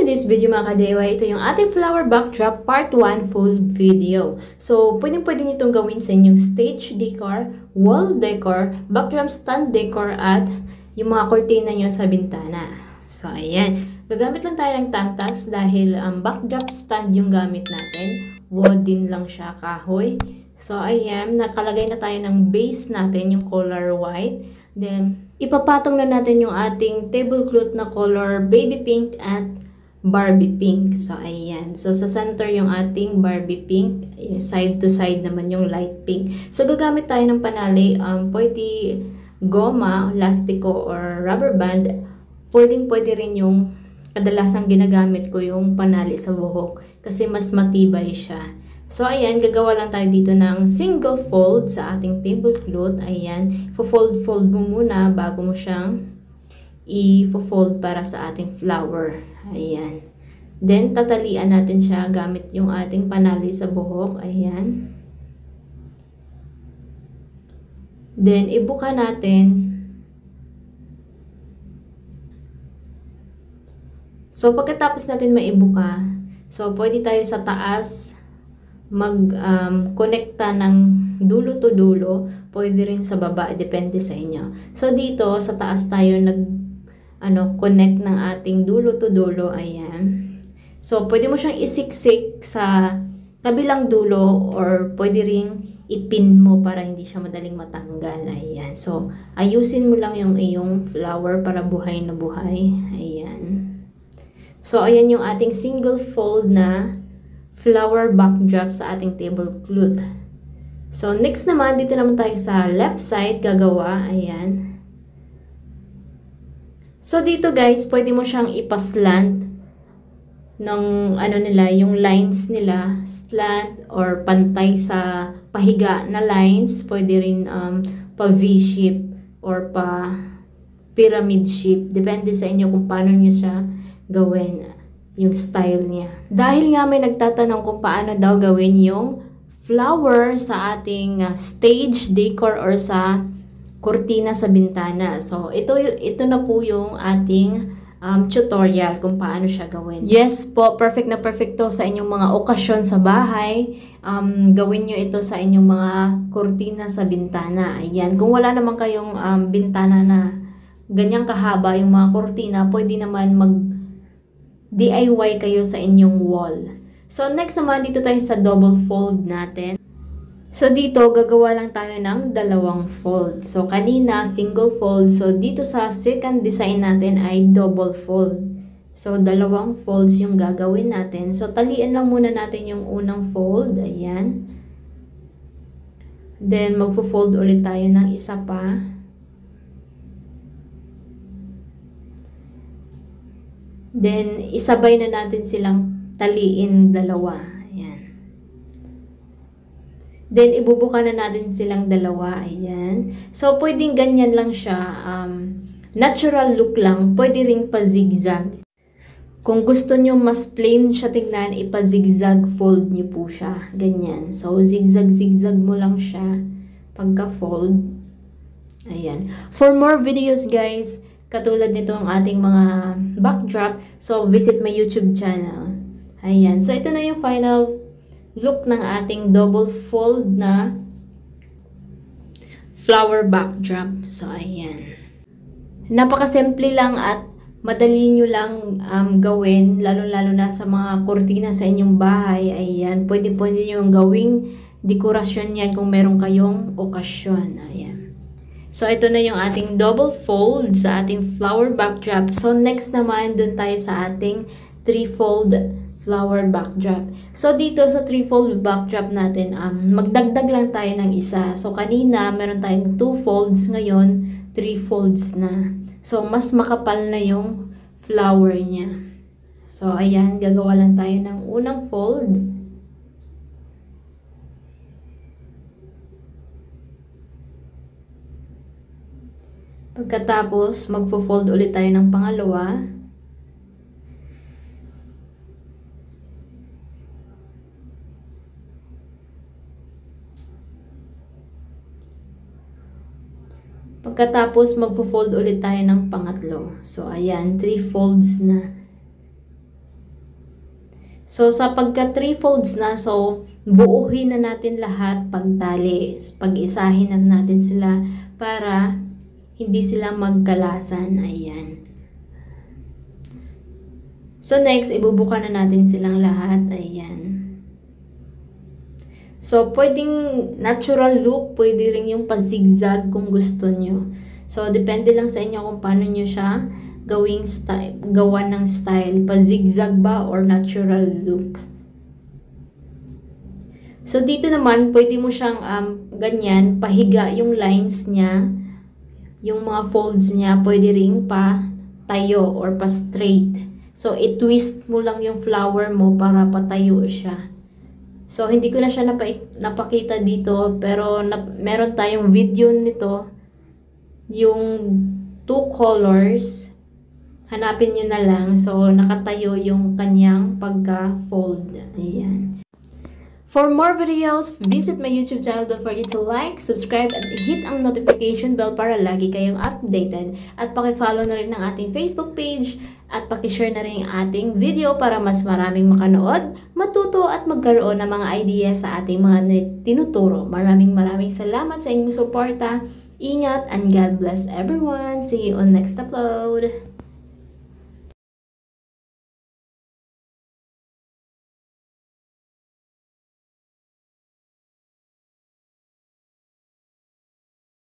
today's video mga kadewa, ito yung ating flower backdrop part 1 full video. So, pwede nyo itong gawin sa inyong stage decor, wall decor, backdrop stand decor, at yung mga kurtina nyo sa bintana. So, ayan. Gagamit lang tayo ng tamtas dahil backdrop stand yung gamit natin. Wooden lang siya, kahoy. So, ayan. Nakalagay na tayo ng base natin, yung color white. Then, ipapatong na natin yung ating tablecloth na color baby pink at Barbie pink. So, ayan. So, sa center yung ating Barbie pink. Side to side naman yung light pink. So, gagamit tayo ng panali. Pwede goma, lastiko, or rubber band. Pwede rin yung kadalasang ginagamit ko yung panali sa buhok. Kasi mas matibay siya. So, ayan, gagawa lang tayo dito ng single fold sa ating tablecloth. Ayan, fold mo muna bago mo siyang i-fold para sa ating flower. Ayan. Then, tatalian natin siya gamit yung ating panali sa buhok. Ayan. Then, ibuka natin. So, pagkatapos natin maibuka, so, pwede tayo sa taas mag-connecta ng dulo to dulo, pwede rin sa baba, depende sa inyo. So dito sa taas tayo connect ng ating dulo to dulo, ayan. So pwede mo siyang isiksik sa kabilang dulo or pwede ring ipin mo para hindi siya madaling matanggal, ayan. So ayusin mo lang yung iyong flower para buhay na buhay, ayan. So ayan yung ating single fold na flower backdrop sa ating tablecloth. So, next naman, dito naman tayo sa left side gagawa. Ayan. So, dito guys, pwede mo siyang ipaslant ng yung lines nila, slant or pantay sa pahiga na lines. Pwede rin pa V-shape or pa pyramid shape. Depende sa inyo kung paano nyo siya gawin. Yung style niya. Dahil nga may nagtatanong kung paano daw gawin yung flower sa ating stage decor or sa kurtina sa bintana. So, ito na po yung ating tutorial kung paano siya gawin. Yes po, perfect na perfect to sa inyong mga okasyon sa bahay. Gawin nyo ito sa inyong mga kurtina sa bintana. Ayan. Kung wala naman kayong bintana na ganyang kahaba yung mga kurtina, pwede naman DIY kayo sa inyong wall. So, next naman, dito tayo sa double fold natin. So, dito, gagawa lang tayo ng dalawang fold. So, kanina, single fold. So, dito sa second design natin ay double fold. So, dalawang folds yung gagawin natin. So, talian lang muna natin yung unang fold. Ayan. Then, magfo-fold ulit tayo ng isa pa. Then, isabay na natin silang taliin dalawa. Ayan. Then, ibubuka na natin silang dalawa. Ayan. So, pwedeng ganyan lang siya. Natural look lang. Pwede rin pa-zigzag. Kung gusto nyo mas plain siya tingnan, ipa-zigzag fold nyo po siya. Ganyan. So, zigzag-zigzag mo lang siya pagka-fold. Ayan. For more videos, guys, katulad nito ang ating mga backdrop. So, visit my YouTube channel. Ayan. So, ito na yung final look ng ating double fold na flower backdrop. So, ayan. Napakasimple lang at madali nyo lang gawin. Lalo-lalo na sa mga kurtina sa inyong bahay. Ayan. Pwede nyo yung gawing dekorasyon yan kung meron kayong okasyon. Ayan. So, ito na yung ating double fold sa ating flower backdrop. So, next naman, dun tayo sa ating three-fold flower backdrop. So, dito sa three-fold backdrop natin, magdagdag lang tayo ng isa. So, kanina, meron tayong 2 folds. Ngayon, 3 folds na. So, mas makapal na yung flower niya. So, ayan, gagawa lang tayo ng unang fold. Pagkatapos, magfo-fold ulit tayo ng pangalawa. Pagkatapos, magfo-fold ulit tayo ng pangatlo. So, ayan, 3 folds na. So, sa pagka 3 folds na, so, buuhin na natin lahat pagtali. Pag-isahin na natin sila para hindi sila magkalasan. Ayan. So, next, ibubuka na natin silang lahat. Ayan. So, pwedeng natural look, pwede rin yung pa-zigzag kung gusto nyo. So, depende lang sa inyo kung paano nyo siya gawa ng style. Pa-zigzag ba or natural look. So, dito naman, pwede mo siyang ganyan, pahiga yung lines niya. Yung mga folds niya, pwede ring pa tayo or pa straight. So, i-twist mo lang yung flower mo para patayo siya. So, hindi ko na siya napakita dito, pero meron tayong video nito, yung 2 colors, hanapin nyo na lang. So, nakatayo yung kanyang pagka-fold. Ayan. For more videos, visit my YouTube channel. Don't forget to like, subscribe, at hit ang notification bell para lagi kayong updated. At paki-follow na rin ang ating Facebook page at paki-share na rin ang ating video para mas maraming makanood, matuto at magkaroon ng mga idea sa ating mga tinuturo. Maraming salamat sa inyong suporta. Ingat and God bless everyone. See you on next upload.